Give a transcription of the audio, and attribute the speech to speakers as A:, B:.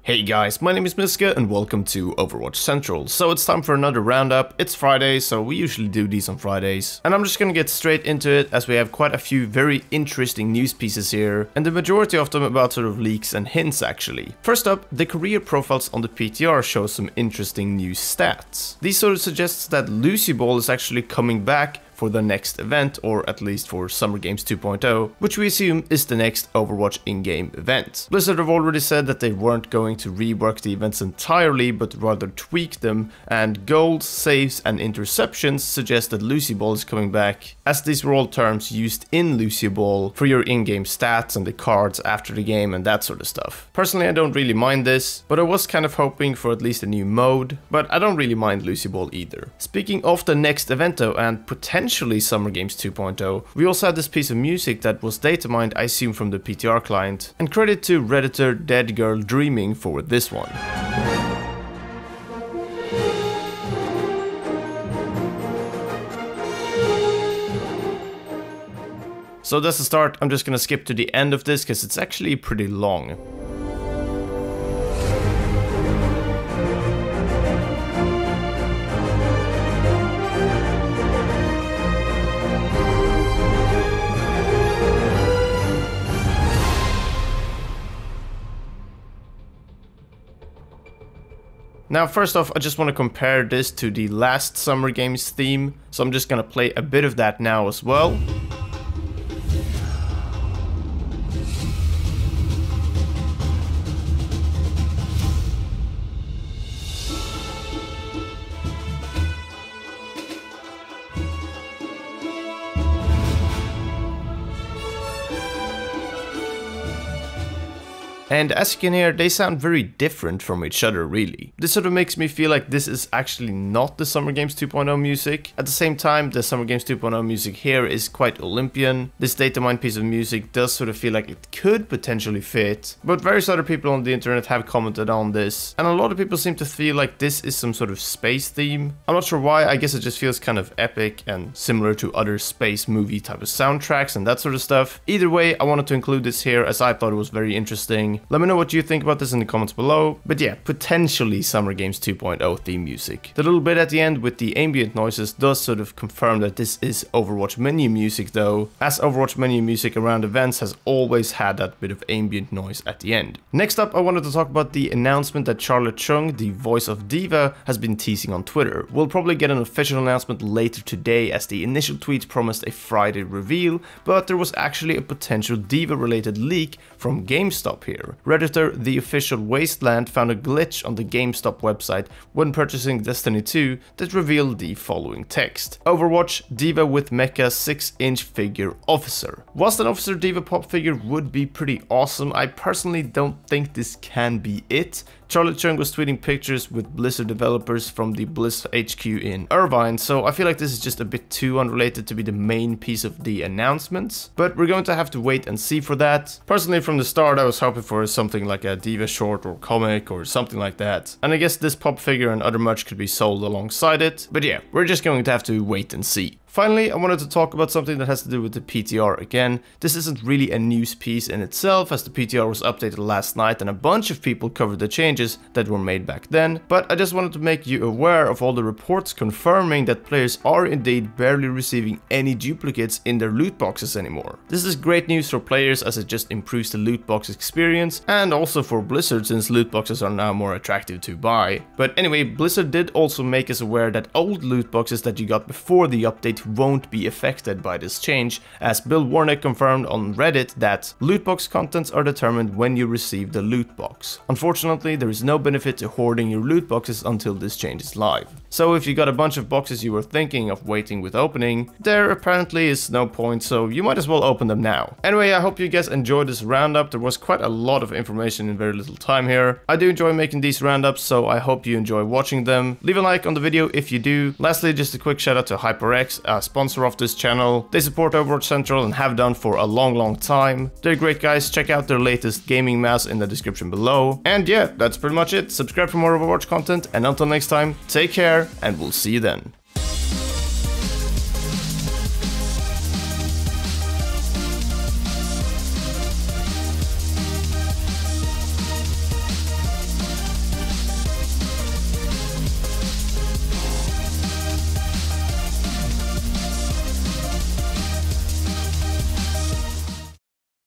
A: Hey guys, my name is Mysca and welcome to Overwatch Central. So it's time for another roundup. It's Friday, so we usually do these on Fridays. And I'm just gonna get straight into it as we have quite a few very interesting news pieces here, and the majority of them about sort of leaks and hints actually. First up, the career profiles on the PTR show some interesting new stats. These sort of suggests that Lucy Ball is actually coming back for the next event, or at least for Summer Games 2.0, which we assume is the next Overwatch in-game event. Blizzard have already said that they weren't going to rework the events entirely, but rather tweak them, and goals, saves, and interceptions suggest that Lucy Ball is coming back, as these were all terms used in Lucy Ball for your in-game stats and the cards after the game and that sort of stuff. Personally, I don't really mind this, but I was kind of hoping for at least a new mode, but I don't really mind Lucy Ball either. Speaking of the next event though, and potentially Summer Games 2.0, we also had this piece of music that was data mined, I assume from the PTR client, and credit to Redditor Dead Girl Dreaming for this one. So that's the start. I'm just gonna skip to the end of this because it's actually pretty long. Now first off, I just want to compare this to the last Summer Games theme, so I'm just gonna play a bit of that now as well. And as you can hear, they sound very different from each other really. This sort of makes me feel like this is actually not the Summer Games 2.0 music. At the same time, the Summer Games 2.0 music here is quite Olympian. This data mine piece of music does sort of feel like it could potentially fit, but various other people on the internet have commented on this, and a lot of people seem to feel like this is some sort of space theme. I'm not sure why, I guess it just feels kind of epic and similar to other space movie type of soundtracks and that sort of stuff. Either way, I wanted to include this here as I thought it was very interesting. Let me know what you think about this in the comments below. But yeah, potentially Summer Games 2.0 theme music. The little bit at the end with the ambient noises does sort of confirm that this is Overwatch menu music though, as Overwatch menu music around events has always had that bit of ambient noise at the end. Next up, I wanted to talk about the announcement that Charlotte Chung, the voice of DVa, has been teasing on Twitter. We'll probably get an official announcement later today, as the initial tweet promised a Friday reveal, but there was actually a potential DVa related leak from Gamestop here. Redditor, the official Wasteland, found a glitch on the Gamestop website when purchasing Destiny 2 that revealed the following text: Overwatch, DVa with mecha 6-inch figure officer. Whilst an officer DVa pop figure would be pretty awesome, I personally don't think this can be it. Charlotte Chung was tweeting pictures with Blizzard developers from the Blizz HQ in Irvine, so I feel like this is just a bit too unrelated to be the main piece of the announcements, but we're going to have to wait and see for that. Personally, from the start I was hoping for something like a DVa short or comic or something like that, and I guess this pop figure and other merch could be sold alongside it, but yeah, we're just going to have to wait and see. Finally, I wanted to talk about something that has to do with the PTR again. This isn't really a news piece in itself, as the PTR was updated last night and a bunch of people covered the changes that were made back then, but I just wanted to make you aware of all the reports confirming that players are indeed barely receiving any duplicates in their loot boxes anymore. This is great news for players as it just improves the loot box experience, and also for Blizzard since loot boxes are now more attractive to buy. But anyway, Blizzard did also make us aware that old loot boxes that you got before the update won't be affected by this change, as Bill Warnick confirmed on Reddit that loot box contents are determined when you receive the loot box. Unfortunately, there is no benefit to hoarding your loot boxes until this change is live. So if you got a bunch of boxes you were thinking of waiting with opening, there apparently is no point, so you might as well open them now. Anyway, I hope you guys enjoyed this roundup. There was quite a lot of information in very little time here. I do enjoy making these roundups, so I hope you enjoy watching them. Leave a like on the video if you do. Lastly, just a quick shout out to HyperX, a sponsor of this channel. They support Overwatch Central and have done for a long time. They're great guys. Check out their latest gaming mouse in the description below. And yeah, that's pretty much it. Subscribe for more Overwatch content, and until next time, take care, and we'll see you then.